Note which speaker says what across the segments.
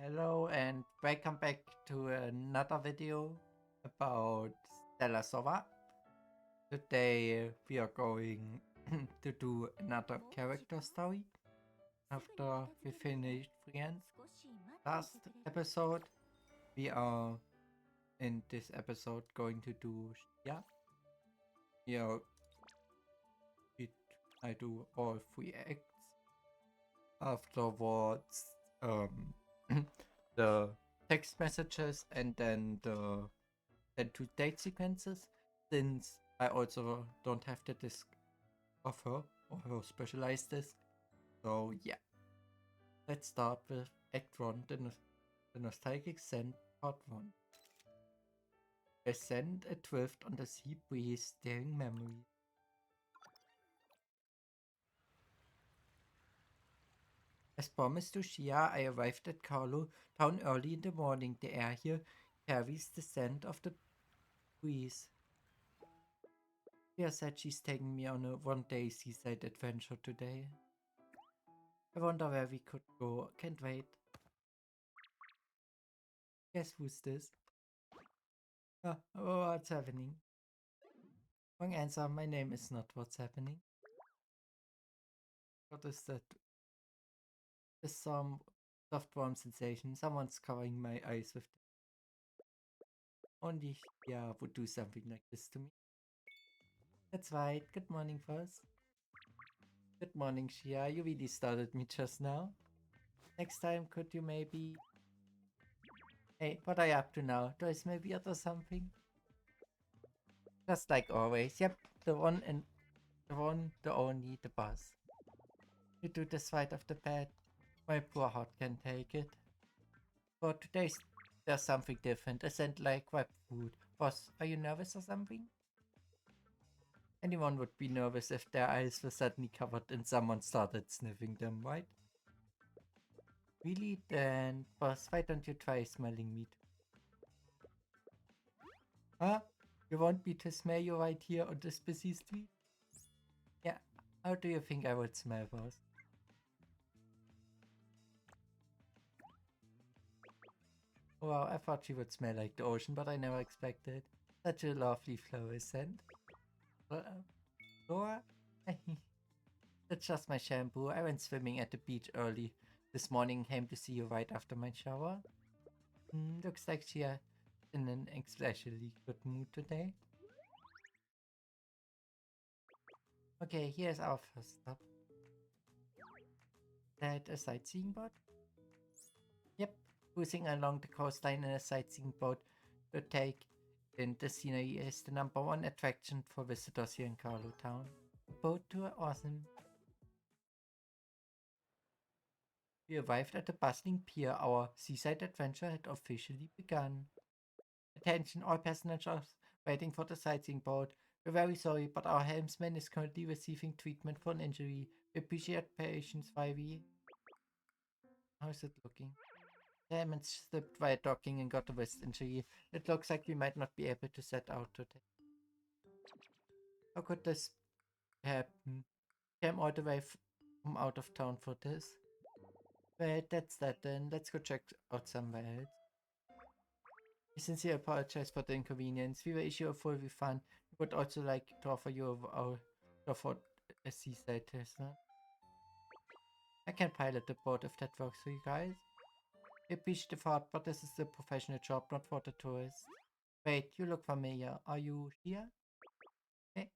Speaker 1: Hello and welcome back to another video about Stella Sova. Today we are going to do another character story after we finished Friends. Last episode we are in this episode going to do Shia. Here I do all 3 acts. Afterwards the text messages and then the 2 date sequences, since I also don't have the disc of her or her specialized disc. So yeah, let's start with Act 1, the Nostalgic Scent Part 1. A scent adrift on the sea breeze, stirring memories. As promised to Shia, I arrived at Carlo town early in the morning. The air here carries the scent of the breeze. Shia said she's taking me on a one-day seaside adventure today. I wonder where we could go. Can't wait. Guess who's this? Oh, what's happening? Wrong answer. My name is not what's happening. What is that? There's some soft warm sensation. Someone's covering my eyes with. Only Shia would do something like this to me. That's right. Good morning, first. Good morning, Shia. You really started me just now. Next time, could you maybe... Hey, what are you up to now? Do I smell weird or something? Just like always. Yep, the one, the only, the boss. You do this right off the bat. My poor heart can't take it. But today there's something different. A scent like web food. Boss, are you nervous or something? Anyone would be nervous if their eyes were suddenly covered and someone started sniffing them, right? Really? Then, boss, why don't you try smelling meat? Huh? You want me to smell you right here on this busy street? Yeah. How do you think I would smell, boss? Wow, I thought she would smell like the ocean, but I never expected. Such a lovely floral scent. Laura? That's just my shampoo. I went swimming at the beach early this morning, came to see you right after my shower. Looks like she's in an especially good mood today. Okay, here's our first stop. That a sightseeing boat? Yep, cruising along the coastline in a sightseeing boat to take in the scenery is the #1 attraction for visitors here in Carlo Town. Boat tour, awesome. We arrived at the bustling pier. Our seaside adventure had officially begun. Attention, all passengers waiting for the sightseeing boat. We're very sorry, but our helmsman is currently receiving treatment for an injury. We appreciate patience while we... How's it looking? The helmet slipped while docking and got a wrist injury. It looks like we might not be able to set out today. How could this happen? Came all the way from out of town for this. Well, that's that then. Let's go check out somewhere else. We sincerely apologize for the inconvenience. We will issue a full refund. We would also like to offer you a seaside test. Huh? I can pilot the boat if that works for you guys. We appreciate the thought, but this is a professional job, not for the tourists. Wait, you look familiar. Are you here? Hey,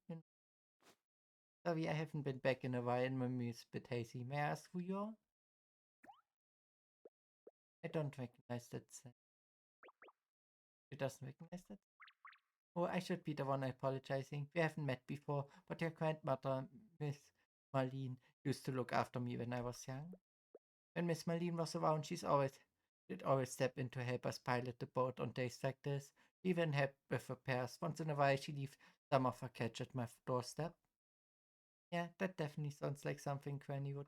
Speaker 1: sorry, I haven't been back in a while and my memory is a bit hazy. May I ask who you are? I don't recognize that. It doesn't recognize that? Oh, I should be the one apologizing. We haven't met before, but your grandmother, Miss Marlene, used to look after me when I was young. When Miss Marlene was around, did always step in to help us pilot the boat on days like this. Even help with repairs. Once in a while, she leave some of her catch at my doorstep. Yeah, that definitely sounds like something Granny would.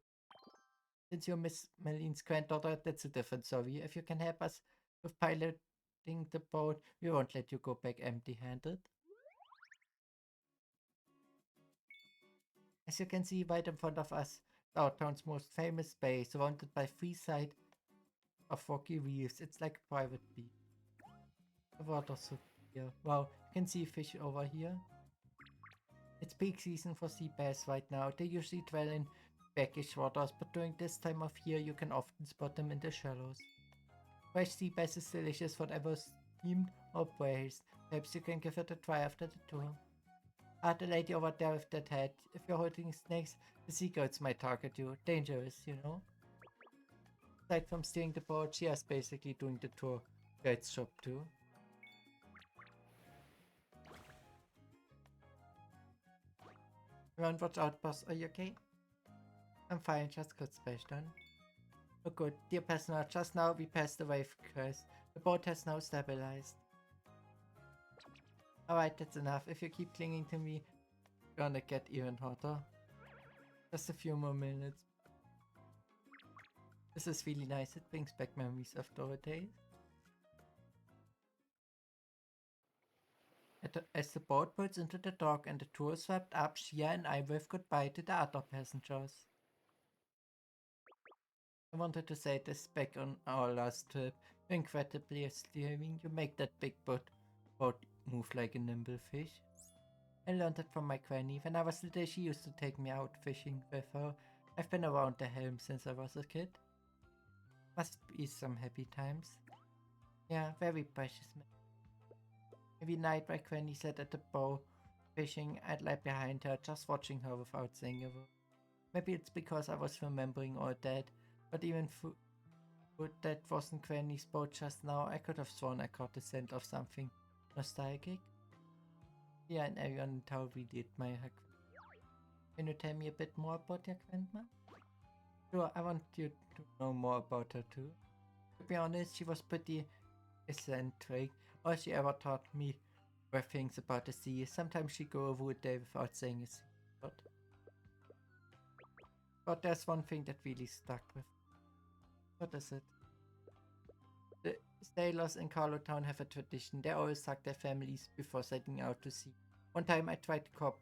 Speaker 1: Since you're Miss Marlene's granddaughter, that's a different story. If you can help us with piloting the boat, we won't let you go back empty-handed. As you can see right in front of us, our town's most famous bay, surrounded by 3 side of rocky reefs. It's like a private beach. The water's so clear. Wow, you can see fish over here. It's peak season for sea bass right now. They usually dwell in brackish waters, but during this time of year you can often spot them in the shallows. Fresh sea bass is delicious, whatever steamed or braised. Perhaps you can give it a try after the tour. The lady over there with that hat. If you're holding snakes, the seagulls might target you. Dangerous, you know? Aside from steering the boat, Shia's basically doing the tour guide's job too. Run, watch out, boss. Are you okay? I'm fine, just got splashed on. Oh good, dear passenger, just now we passed the wave crest. The boat has now stabilized. Alright, that's enough. If you keep clinging to me, gonna get even hotter. Just a few more minutes. This is really nice. It brings back memories of the days. As the boat pulls into the dock and the tour swept up, Shia and I wave goodbye to the other passengers. I wanted to say this back on our last trip. You're incredibly steering. You make that big boat move like a nimble fish. I learned it from my granny. When I was little, she used to take me out fishing with her. I've been around the helm since I was a kid. Must be some happy times. Yeah, very precious. Every night my granny sat at the bow fishing, I'd lie behind her, just watching her without saying a word. Maybe it's because I was remembering all that, but even that wasn't Granny's boat just now. I could have sworn I caught the scent of something nostalgic. Yeah, and everyone in town really admire her. Can you tell me a bit more about your grandma? Sure, I want you to know more about her too. To be honest, she was pretty eccentric. All she ever taught me were things about the sea. Sometimes she'd go over a day without saying a single word. But there's one thing that really stuck with me. What is it? The sailors in Carlo Town have a tradition. They always hug their families before setting out to sea. One time I tried to copy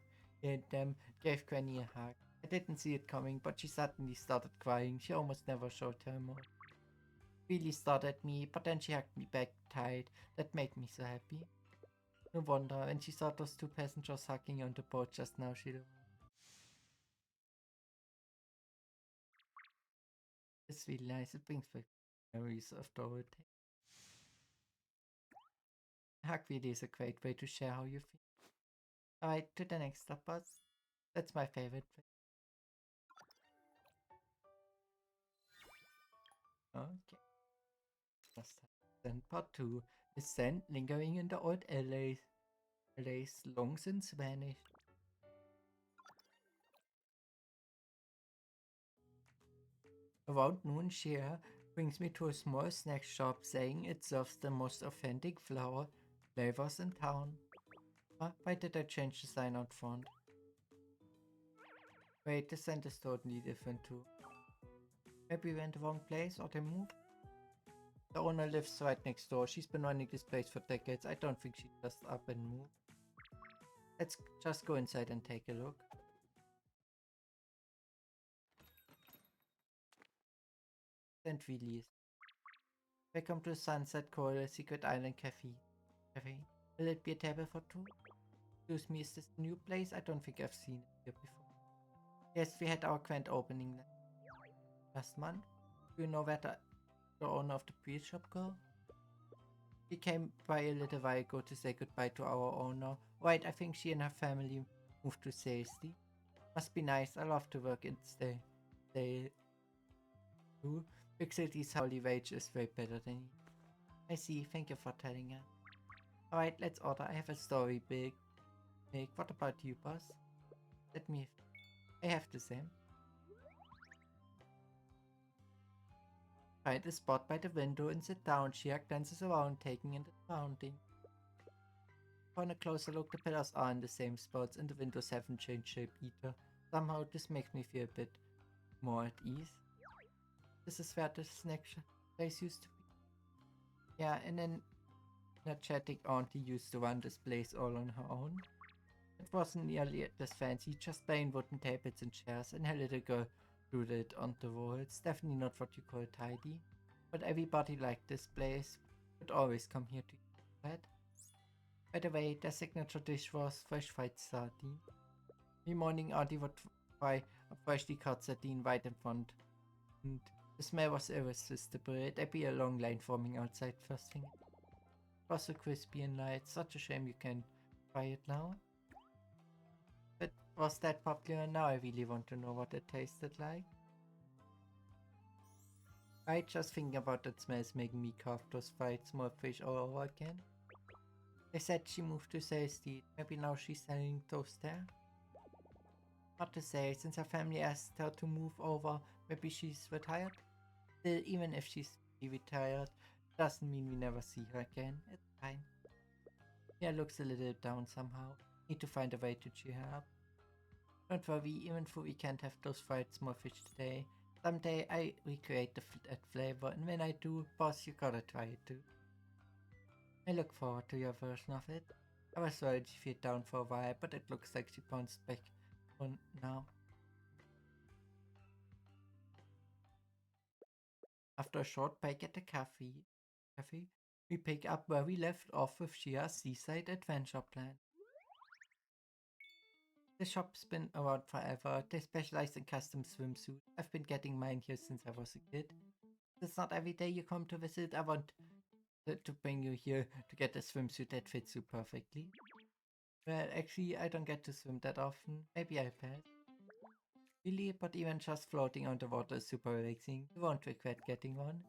Speaker 1: them, gave Granny a hug. I didn't see it coming, but she suddenly started crying. She almost never showed her emotion. Really stared at me, but then she hugged me back tight. That made me so happy. No wonder, when she saw those two passengers hugging on the boat just now, she looked. It's really nice. It brings back memories of the old days. A hug really is a great way to share how you feel. Alright, to the next stop, boss. That's my favorite thing. Okay. Then part 2 is sand lingering in the old LA's long since vanished. Around noon, Shia brings me to a small snack shop saying it serves the most authentic flour flavors in town. Why did I change the sign out front? Wait, the scent is totally different too. Maybe we went the wrong place or they moved? The owner lives right next door. She's been running this place for decades. I don't think she just up and moved. Let's just go inside and take a look. And really is. Welcome to Sunset Coral Secret Island Cafe. Will it be a table for two? Excuse me, is this a new place? I don't think I've seen it here before. Yes, we had our grand opening last month. Do you know where the owner of the pre shop go? She came by a little while ago to say goodbye to our owner. Right, I think she and her family moved to Safety. Must be nice. I love to work and stay too. Big City's hourly wage is way better than you. I see. Thank you for telling us. Alright, let's order. I have a story big. What about you, boss? Let me... I have the same. Find a spot by the window and sit down. Shia glances around, taking in the surrounding. Upon a closer look, the pillars are in the same spots and the windows haven't changed shape either. Somehow this makes me feel a bit more at ease. This is where the snack place used to be. Yeah, and an energetic auntie used to run this place all on her own. It wasn't nearly as fancy, just plain wooden tables and chairs, and her little girl doodled on the walls. Definitely not what you call tidy. but everybody liked this place. Would always come here to eat bread. By the way, their signature dish was fresh fried sardine. Every morning, Auntie would fry a freshly cut sardine right in front, and the smell was irresistible. There'd be a long line forming outside first thing. It was so crispy and light. Such a shame you can't try it now. But was that popular? Now I really want to know what it tasted like. Right, just thinking about that smell is making me cough those fried small fish all over again. They said she moved to Safety. Maybe now she's selling those there? Hard to say, since her family asked her to move over, maybe she's retired? Still, even if she's retired, doesn't mean we never see her again. It's fine. Yeah, looks a little down somehow. Need to find a way to cheer her up. Don't worry, even though we can't have those fried small fish today, someday I recreate that flavor, and when I do, boss, you gotta try it too. I look forward to your version of it. I was worried she fell down for a while, but it looks like she bounced back on now. After a short break at the cafe, we pick up where we left off with Shia's seaside adventure plan. The shop's been around forever. They specialize in custom swimsuits. I've been getting mine here since I was a kid. It's not every day you come to visit. I want to bring you here to get a swimsuit that fits you perfectly. Well, actually, I don't get to swim that often. Maybe I'll pass. Really, but even just floating on the water is super relaxing. You won't regret getting one.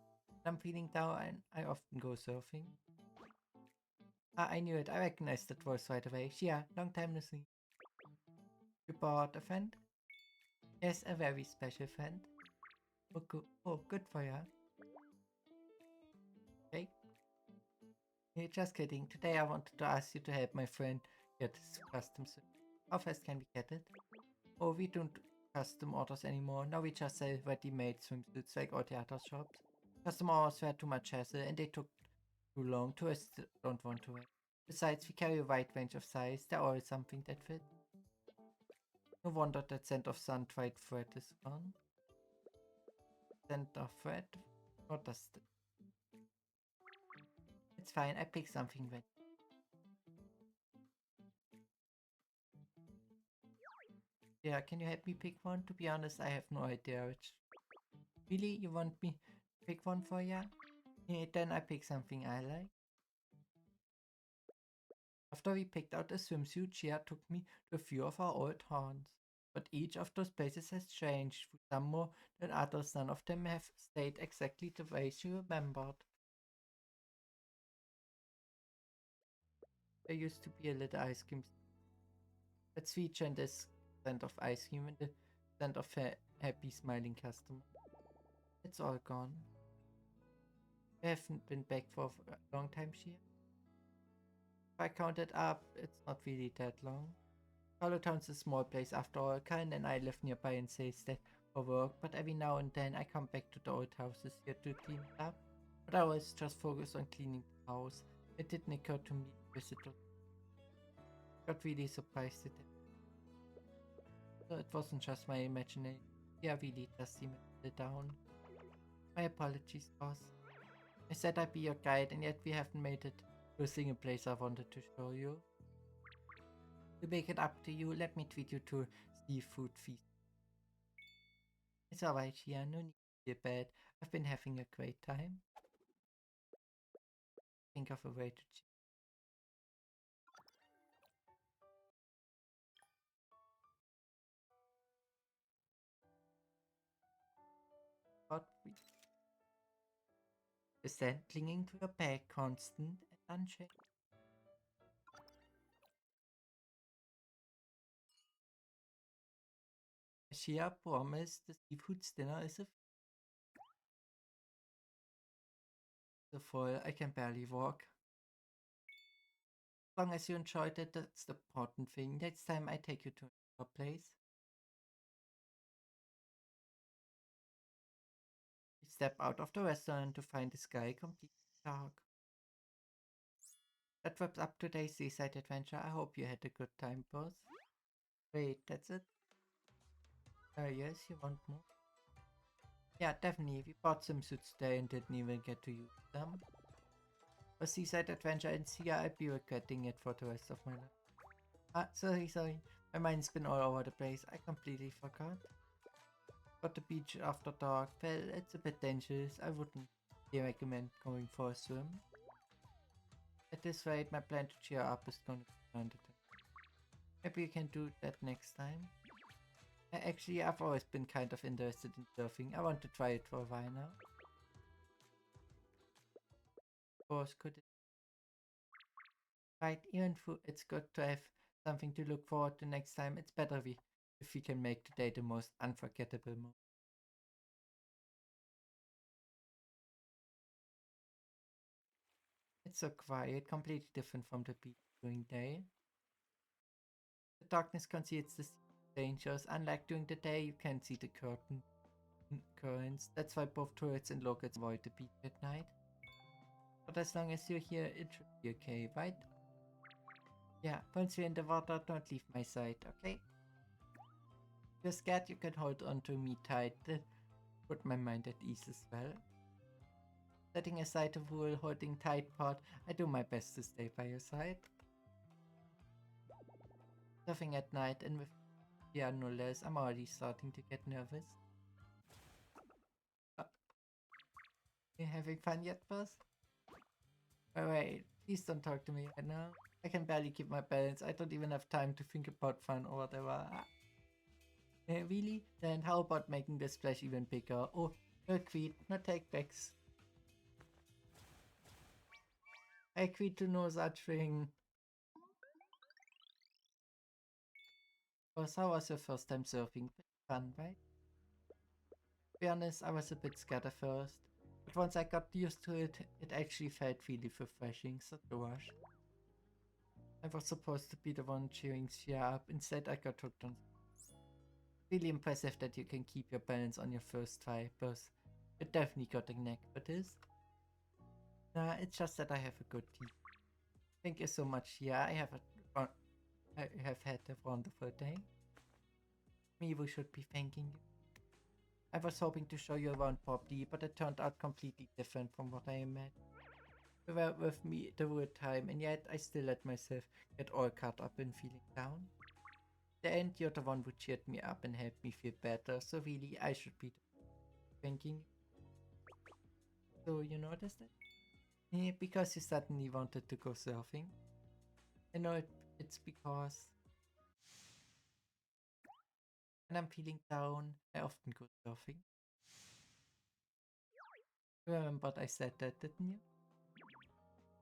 Speaker 1: When I'm feeling down, and I often go surfing. Ah, I knew it. I recognized that voice right away. Shia, long time no see. You bought a friend? Yes, a very special friend. Oh, good for you. Okay. Hey, just kidding. Today I wanted to ask you to help my friend get his custom suit. How fast can we get it? Oh, we don't custom orders anymore. Now we just sell ready-made swimsuits like all the other shops. Custom orders were too much hassle and they took too long. Tourists don't want to wear. Besides, we carry a wide range of size. There's always something that fits. No wonder that scent of sun-dried thread is gone. Scent of thread? What does that? It's fine, I pick something red. Yeah, can you help me pick one? To be honest, I have no idea which. Really? You want me to pick one for ya? Yeah, then I pick something I like. After we picked out a swimsuit, Shia took me to a few of our old haunts. But each of those places has changed, some more than others. None of them have stayed exactly the way she remembered. There used to be a little ice cream that's featured this scent of ice cream and the scent of a happy smiling customer. It's all gone. We haven't been back for a long time, Shia. If I count it up, it's not really that long. Town's a small place after all. Karen and I live nearby and stays there for work, but every now and then I come back to the old houses here to clean it up. But I always just focus on cleaning the house. It didn't occur to me to visit it. Got really surprised at it. So it wasn't just my imagination. Yeah, really does seem a little down. My apologies, boss. I said I'd be your guide, and yet we haven't made it to a single place I wanted to show you. To make it up to you, let me treat you to seafood feast. It's alright, Shia, no need to feel bad. I've been having a great time. Think of a way to cheer out. The scent clinging to your back, constant and unchecked. Shia promised the seafood dinner is so full I can barely walk. As long as you enjoyed it, that's the important thing. Next time I take you to another place. We step out of the restaurant to find the sky completely dark. That wraps up today's seaside adventure. I hope you had a good time, boss. Wait, that's it? Yes, you want more? Yeah, definitely. We bought swimsuits today and didn't even get to use them. A seaside adventure in Sia, I'd be regretting it for the rest of my life. Ah, sorry. My mind's been all over the place. I completely forgot. But the beach after dark, well, it's a bit dangerous. I wouldn't recommend going for a swim. At this rate, my plan to cheer up is gonna be grounded. Maybe you can do that next time. Actually, I've always been kind of interested in surfing. I want to try it for a while now. Of course, could it? Right, even though it's good to have something to look forward to next time, it's better if we can make today the most unforgettable moment. It's so quiet, completely different from the beach during day. The darkness conceals the dangers. Unlike during the day, you can see the currents. That's why both tourists and locals avoid the beach at night. But as long as you're here, it should be okay, right? Yeah, once you're in the water, don't leave my side, okay? If you're scared, you can hold on to me tight. That put my mind at ease as well. Setting aside the rule holding tight part, I do my best to stay by your side. Surfing at night and with Shia no less, I'm already starting to get nervous. Uh, you having fun yet, boss? Alright, please don't talk to me right now. I can barely keep my balance. I don't even have time to think about fun or whatever. Really? Then how about making the splash even bigger? Oh, no quit, no takebacks. I quit to no such thing. Boss, how was your first time surfing? Pretty fun, right? To be honest, I was a bit scared at first. But once I got used to it, it actually felt really refreshing, so the rush. I was supposed to be the one cheering Shia up, instead I got hooked on. Really impressive that you can keep your balance on your first try, boss. You definitely got a knack for this. Nah, it's just that I have a good team. Thank you so much, Shia. I have had a wonderful day. Me who should be thanking you. I was hoping to show you around properly, but it turned out completely different from what I imagined. You were with me the whole time, and yet I still let myself get all caught up in feeling down. In the end, you're the one who cheered me up and helped me feel better, so really I should be thanking you. So you noticed it? Yeah, because you suddenly wanted to go surfing. I know it's because when I'm feeling down, I often go surfing. You remembered I said that, didn't you?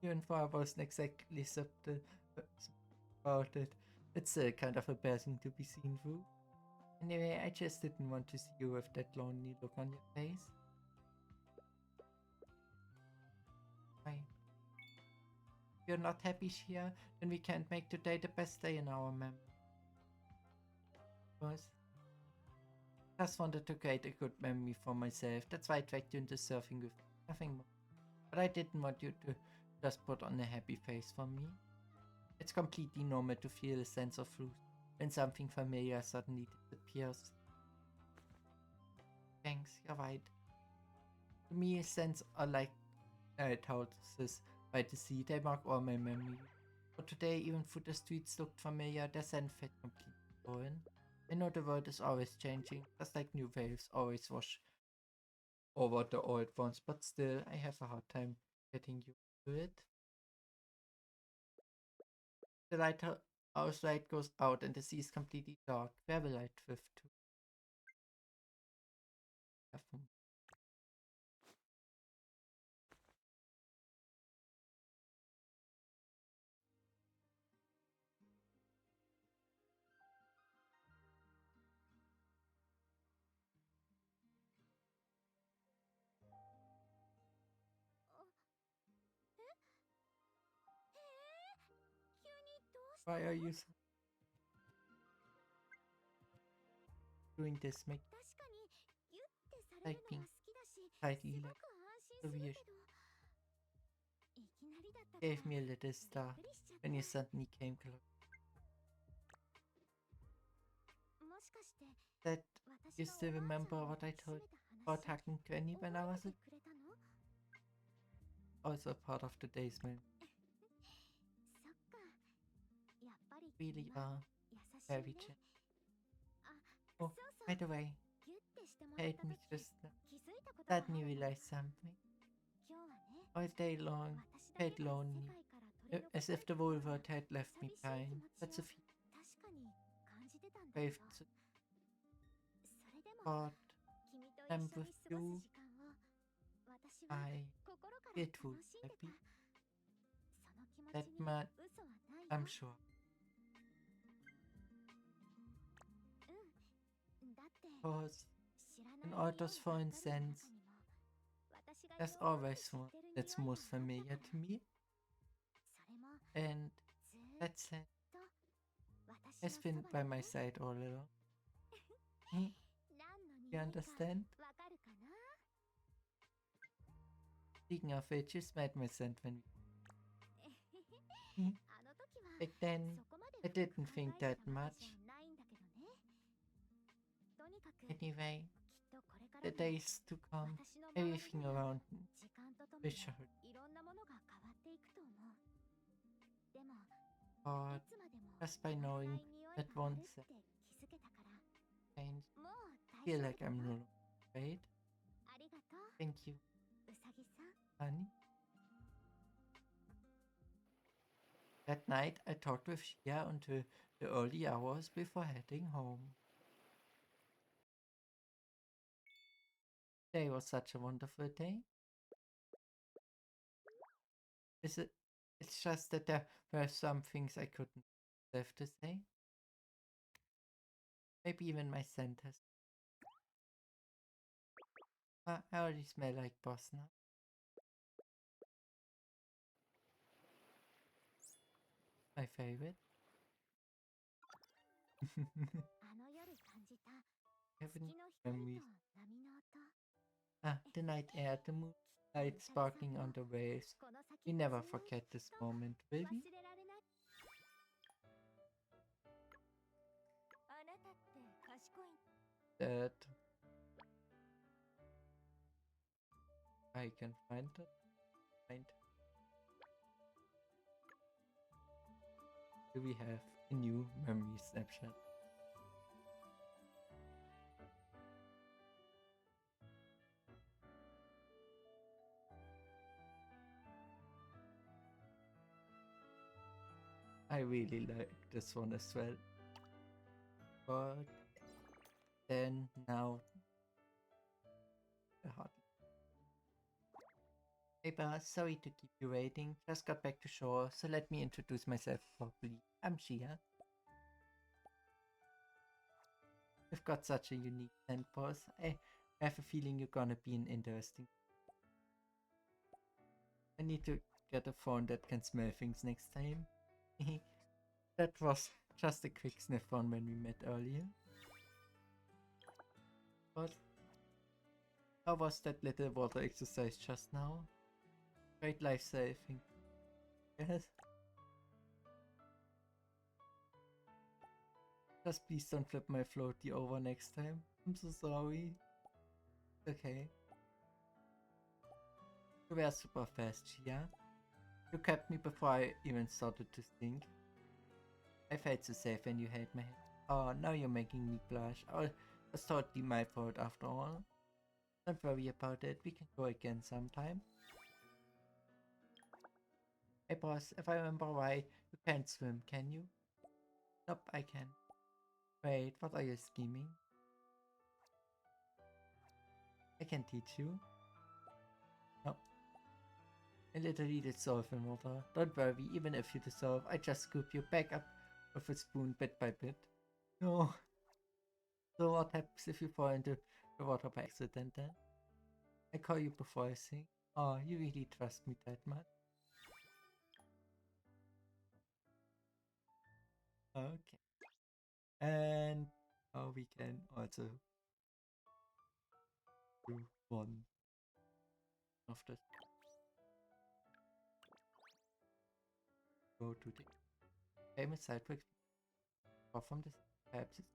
Speaker 1: Even though I wasn't exactly subtle about it, it's still kind of embarrassing to be seen through. Anyway, I just didn't want to see you with that lonely look on your face. Why? If you're not happy here, then we can't make today the best day in our memory. Was just wanted to create a good memory for myself. That's why I dragged you into surfing with nothing more. But I didn't want you to just put on a happy face for me. It's completely normal to feel a sense of truth when something familiar suddenly disappears. Thanks, you're right. To me, scents are like lighthouses by the sea. They mark all my memories. But today, even though the streets looked familiar, their scent felt completely foreign. I know the world is always changing, just like new waves always wash over the old ones, but still, I have a hard time getting used to it. The lighthouse light goes out and the sea is completely dark. Where will I drift to? Heaven. Why are you doing this? Make typing tightly like the wish gave me a little start when you suddenly came close. That you still remember what I told you? or talking to any when I was also part of the day's meal. Really are very chill. Oh, by the way, help me just let me realize something. All day long, felt lonely, as if the whole world had left me behind. That's a feeling I've thought I'm with you. I feel too happy. That much, I'm sure. Cause in all those foreign sense, there's always one that's most familiar to me, and that's it. Has been by my side all along. You understand? Speaking of which, you smelled my scent when we... Back then, I didn't think that much. Anyway, the days to come, everything around me will show. But just by knowing that once I feel like I'm no longer afraid. Thank you, honey. That night, I talked with Shia until the early hours before heading home. Today was such a wonderful day. Is it? It's just that there were some things I couldn't have to say. Maybe even my scent has. I already smell like boss now. My favorite. Heaven memories. The night air, the moonlight sparkling on the waves. We never forget this moment, will we? That I can find it. Do we have a new memory snapshot? I really like this one as well. But then now the hot. Hey boss, sorry to keep you waiting. Just got back to shore, so let me introduce myself properly. I'm Shia. You've got such a unique scent, boss. I have a feeling you're gonna be an interesting. I need to get a phone that can smell things next time. That was just a quick sniff on when we met earlier. But how was that little water exercise just now? Great life saving. Yes. Just please don't flip my floaty over next time. I'm so sorry. Okay. You were super fast, Shia. You kept me before I even started to think. I felt so safe when you held my hand. Oh, now you're making me blush. Oh, it's totally my fault after all. Don't worry about it. We can go again sometime. Hey boss, if I remember right, you can't swim, can you? Nope, I can. Wait, what are you scheming? I can teach you. No. I literally dissolve in water. Don't worry, even if you dissolve, I just scoop you back up with a spoon bit by bit. No. So what happens if you fall into the water by accident then? I call you before I sing. Oh, you really trust me that much? Okay. And we can also do one of this. Go to the famous side quick. Or from this perhaps it's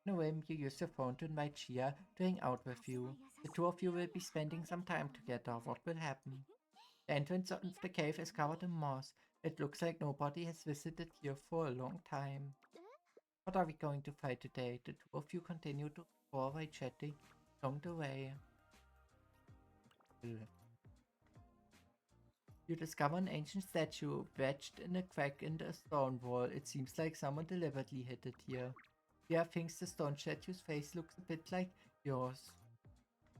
Speaker 1: In a whim, you use your phone to invite Shia to hang out with you. The two of you will be spending some time together. What will happen? The entrance of the cave is covered in moss. It looks like nobody has visited here for a long time. What are we going to find today? The two of you continue to explore while chatting along the way. You discover an ancient statue wedged in a crack in the stone wall. It seems like someone deliberately hid it here. Shia thinks the stone statue's face looks a bit like yours.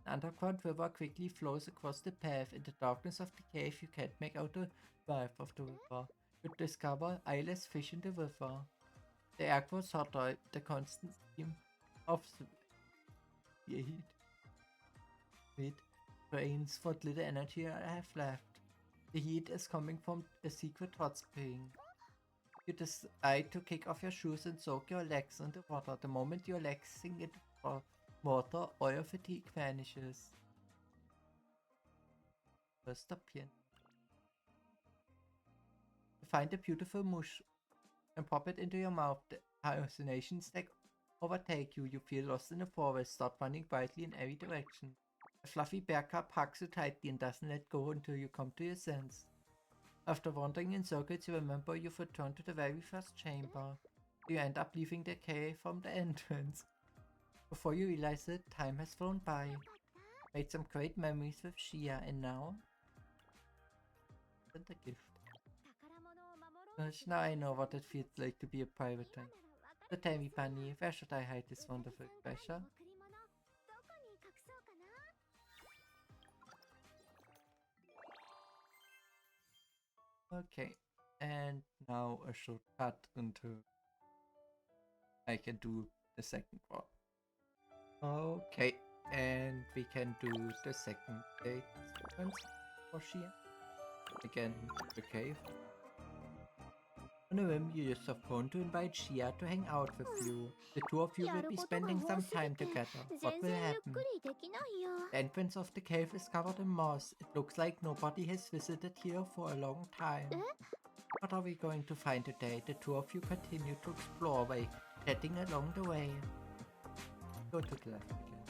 Speaker 1: An underground river quickly flows across the path. In the darkness of the cave, you can't make out the path of the river. You discover eyeless fish in the river. The air grows hotter. The constant steam of the heat drains what little energy I have left. The heat is coming from a secret hot spring. You decide to kick off your shoes and soak your legs in the water. The moment your legs sink into the water, all your fatigue vanishes. First stop here. You find a beautiful mush and pop it into your mouth. The hallucinations that overtake you. You feel lost in the forest, start running wildly in every direction. A fluffy bear cub hugs you tightly and doesn't let go until you come to your sense. After wandering in circles, you remember you've returned to the very first chamber. You end up leaving the cave from the entrance. Before you realize it, time has flown by. Made some great memories with Shia, and now... and a gift. Gosh, now I know what it feels like to be a pirate. So tell me, Bunny, where should I hide this wonderful treasure? Okay, and now a shortcut into... I can do the second one. Okay, and we can do the second date sequence for Shia. Again, the cave. On a whim, you use your phone to invite Shia to hang out with you. The two of you will be spending some time together. What will happen? The entrance of the cave is covered in moss. It looks like nobody has visited here for a long time. What are we going to find today? The two of you continue to explore by chatting along the way. Go to the left again.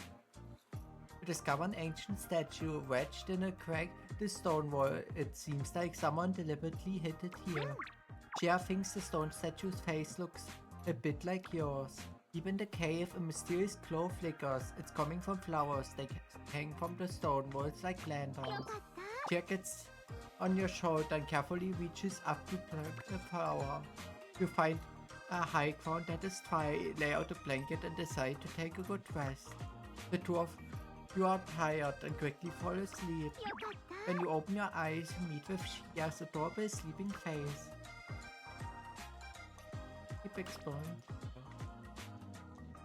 Speaker 1: You discover an ancient statue wedged in a crack in the stone wall. It seems like someone deliberately hid it here. Shia thinks the stone statue's face looks a bit like yours. Deep in the cave, a mysterious glow flickers. It's coming from flowers. They hang from the stone walls like lanterns. Shia gets on your shoulder and carefully reaches up to pluck a flower. You find a high ground that is dry, lay out a blanket and decide to take a good rest. The two of you are tired and quickly fall asleep. When you open your eyes, you meet with Shia's adorable sleeping face. Keep exploring.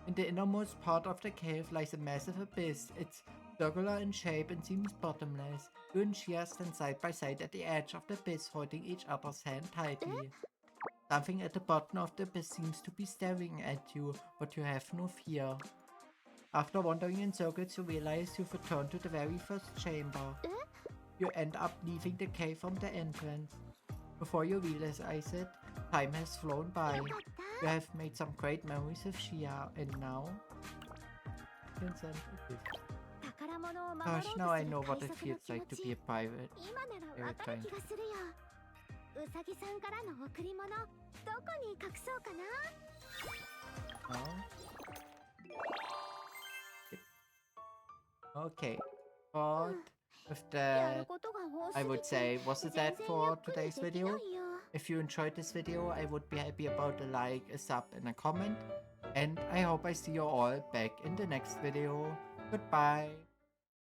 Speaker 1: In the innermost part of the cave lies a massive abyss. It's circular in shape and seems bottomless. You and Shia stand side by side at the edge of the abyss, holding each other's hand tightly. Something at the bottom of the abyss seems to be staring at you, but you have no fear. After wandering in circles, you realize you've returned to the very first chamber. You end up leaving the cave from the entrance. Before you realize it, time has flown by. You have made some great memories with Shia, and now you can send a gift. Gosh, now I know what it feels like to be a pirate. Every time. Okay, but with that, I would say, was it that for today's video? If you enjoyed this video, I would be happy about a like, a sub, and a comment. And I hope I see you all back in the next video. Goodbye.